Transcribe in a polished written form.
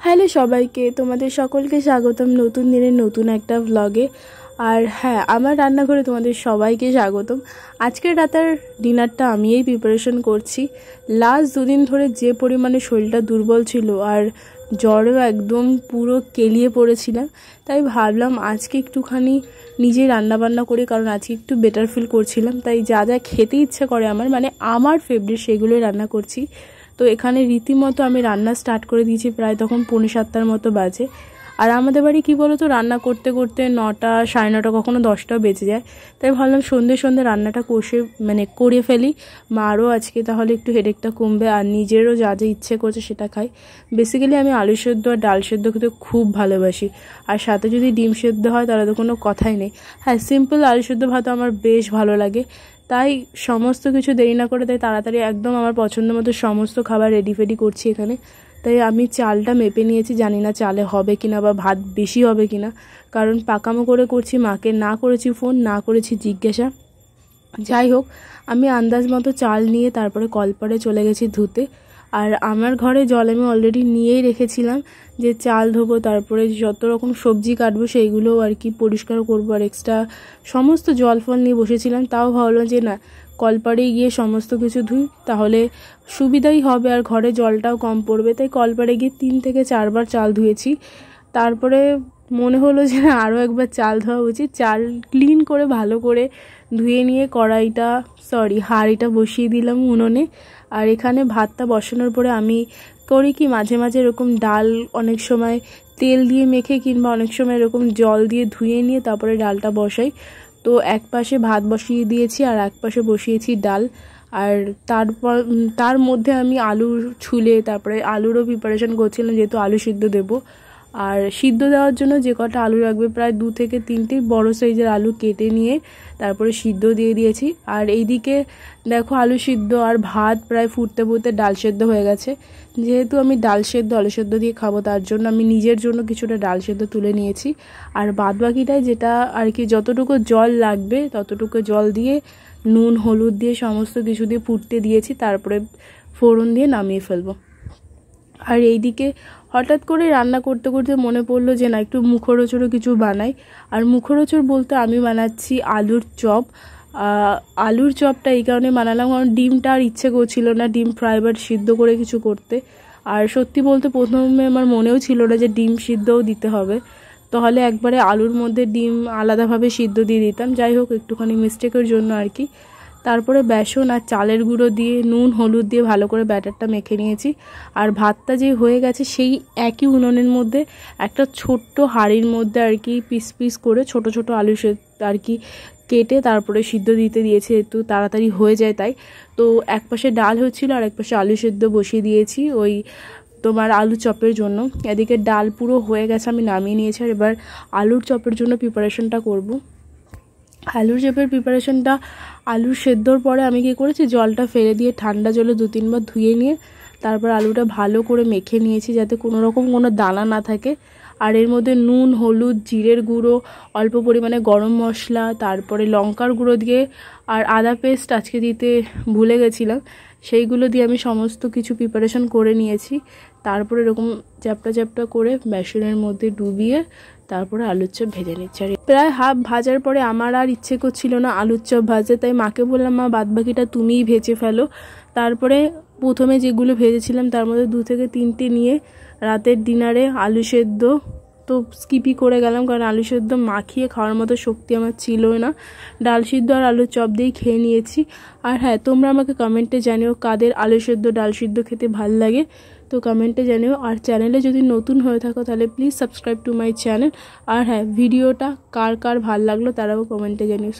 Hello সবাইকে, তোমাদের সকলকে স্বাগতম নতুন দিনের নতুন একটা ভ্লগে। আর হ্যাঁ, আমার রান্নাঘরে তোমাদের সবাইকে স্বাগতম। আজকের রাতের ডিনারটা আমিই প্রিপারেশন করছি। লাস্ট দুদিন ধরে যে পরিমাণে শরীরটা দুর্বল ছিল আর জ্বরেও একদম পুরো কেলিয়ে পড়েছিলাম, তাই ভাবলাম আজকে একটুখানি নিজেই রান্নাবান্না করি, কারণ আজকে একটু বেটার ফিল করছিলাম। তাই যা যা খেতে ইচ্ছে করে আমার ফেভারিট সেগুলোই রান্না করছি। তো এখানে রীতিমতো আমি রান্না স্টার্ট করে দিয়েছি, প্রায় তখন 6:45 মতো বাজে। আর আমাদের বাড়ি কী বলো তো, রান্না করতে করতে 9টা, 9:30, কখনো 10টাও বেজে যায়। তাই ভাবলাম সন্ধ্যে রান্নাটা করে ফেলি। মারও আজকে তাহলে একটু হেডেকটা কমবে, আর নিজেরও যা যা ইচ্ছে করছে সেটা খাই। বেসিক্যালি আমি আলু সেদ্ধ আর ডাল সেদ্ধ খেতে খুব ভালোবাসি, আর সাথে যদি ডিম সেদ্ধ হয় তাহলে তো কোনো কথাই নেই। হ্যাঁ, সিম্পল আলু সেদ্ধ ভাত আমার বেশ ভালো লাগে। তাই সমস্ত কিছু দেরি না করে তাই তাড়াতাড়ি একদম আমার পছন্দ মতো সমস্ত খাবার রেডি করছি এখানে। তাই আমি চালটা মেপে নিয়েছি, জানি না চালে হবে কিনা বা ভাত বেশি হবে কিনা, কারণ পাকামো করে করছি। মাকে না করেছি ফোন, না করেছি জিজ্ঞাসা। যাই হোক, আমি আন্দাজ মতো চাল নিয়ে তারপরে কলপারে চলে গেছি ধুতে। আর আমার ঘরে জল আমি অলরেডি নিয়েই রেখেছিলাম, যে চাল ধোবো, তারপরে যত রকম সবজি কাটবো সেইগুলো আর কি পরিষ্কার করবো, আর এক্সট্রা সমস্ত জল ফল নিয়ে বসেছিলাম। তাও ভাবলাম যে না, কলপাড়ে গিয়ে সমস্ত কিছু ধুই, তাহলে সুবিধাই হবে আর ঘরে জলটাও কম পড়বে। তাই কলপাড়ে গিয়ে 3 থেকে 4 বার চাল ধুয়েছি। তারপরে মনে হলো যে না, আরও একবার চাল ধোয়া উচিত। চাল ক্লিন করে ভালো করে ধুয়ে নিয়ে হাঁড়িটা বসিয়ে দিলাম উনুনে। আর এখানে ভাতটা বসানোর পরে আমি করি কি, মাঝে মাঝে এরকম ডাল অনেক সময় তেল দিয়ে মেখে, কিংবা অনেক সময় এরকম জল দিয়ে ধুয়ে নিয়ে তারপরে ডালটা বসাই। তো এক পাশে ভাত বসিয়ে দিয়েছি আর এক পাশে বসিয়েছি ডাল। আর তার মধ্যে আমি আলু ছুলে তারপরে আলুরও প্রিপারেশন করছিলাম, যেহেতু আলু সিদ্ধ দেবো। আর সিদ্ধ দেওয়ার জন্য যে কটা আলু লাগবে, প্রায় 2 থেকে 3টে বড় সাইজের আলু কেটে নিয়ে তারপরে সিদ্ধ দিয়ে দিয়েছি। আর এইদিকে দেখো, আলু সিদ্ধ আর ভাত প্রায় ফুটতে ফুটতে ডাল সেদ্ধ হয়ে গেছে। যেহেতু আমি ডাল সেদ্ধ আলু সেদ্ধ দিয়ে খাবো, তার জন্য আমি নিজের জন্য কিছুটা ডাল সেদ্ধ তুলে নিয়েছি। আর বাদবাকিটায় যেটা আর কি, যতটুকু জল লাগবে ততটুকু জল দিয়ে নুন হলুদ দিয়ে সমস্ত কিছু দিয়ে ফুটতে দিয়েছি, তারপরে ফোড়ন দিয়ে নামিয়ে ফেলবো। আর এইদিকে হঠাৎ করে রান্না করতে করতে মনে পড়লো যে না, একটু মুখরোচরও কিছু বানাই। আর মুখরোচর বলতে আমি বানাচ্ছি আলুর চপ। আলুর চপটা এই কারণে বানালাম, কারণ ডিমটা আর ইচ্ছে করছিল না ডিম ফ্রাই বা সিদ্ধ করে কিছু করতে। আর সত্যি বলতে প্রথমে আমার মনেও ছিল না যে ডিম সিদ্ধও দিতে হবে, তাহলে একবারে আলুর মধ্যে ডিম আলাদাভাবে সিদ্ধ দিয়ে দিতাম। যাই হোক, একটুখানি মিস্টেকের জন্য আর কি। তারপরে বেসন আর চালের গুঁড়ো দিয়ে নুন হলুদ দিয়ে ভালো করে ব্যাটারটা মেখে নিয়েছি। আর ভাতটা যে হয়ে গেছে, সেই একই উনুনের মধ্যে একটা ছোট্ট হাঁড়ির মধ্যে আর কি পিস পিস করে ছোট ছোট আলু আর কি কেটে তারপরে সিদ্ধ দিতে দিয়েছি, একটু তাড়াতাড়ি হয়ে যায় তাই। তো এক পাশে ডাল হচ্ছিল আর এক পাশে আলু সেদ্ধ বসিয়ে দিয়েছি ওই তোমার আলু চপের জন্য। এদিকে ডাল পুরো হয়ে গেছে, আমি নামিয়ে নিয়েছি। আর এবার আলুর চপের জন্য প্রিপারেশনটা করব। আলুর চপের প্রিপারেশনটা, আলু সেদ্ধর পরে আমি কী করেছি, জলটা ফেলে দিয়ে ঠান্ডা জলে 2-3 বার ধুয়ে নিয়ে তারপর আলুটা ভালো করে মেখে নিয়েছি, যাতে কোনো রকম কোনো দানা না থাকে। আর এর মধ্যে নুন হলুদ জিরের গুঁড়ো, অল্প পরিমাণে গরম মশলা, তারপরে লঙ্কার গুঁড়ো দিয়ে আর আদা পেস্ট আজকে দিতে ভুলে গেছিলাম, সেইগুলো দিয়ে আমি সমস্ত কিছু প্রিপারেশন করে নিয়েছি। তারপরে এরকম চ্যাপটা চ্যাপটা করে বেসনের মধ্যে ডুবিয়ে তারপরে আলুর চপ ভেজে নিচ্ছি। আর প্রায় হাফ ভাজার পরে আমার আর ইচ্ছে করছিল না আলুর চপ ভাজতে, তাই মাকে বললাম, মা বাদবাকিটা তুমিই ভেজে ফেলো। তারপরে প্রথমে যেগুলো ভেজেছিলাম তার মধ্যে 2 থেকে 3টে নিয়ে রাতের ডিনারে আলু সেদ্ধ তো স্কিপই করে গেলাম, কারণ আলু সেদ্ধ মাখিয়ে খাওয়ার মতো শক্তি আমার ছিলই না। ডাল সিদ্ধ আর আলুর চপ দিয়েই খেয়ে নিয়েছি। আর হ্যাঁ, তোমরা আমাকে কমেন্টে জানিও কাদের আলু সেদ্ধ ডাল সিদ্ধ খেতে ভাল লাগে, তো কমেন্টে জানিও। আর চ্যানেলে যদি নতুন হয়ে থাকো তাহলে please subscribe to my channel. আর হ্যাঁ, ভিডিওটা কার কার ভাল লাগলো তারাও কমেন্টে জানিও।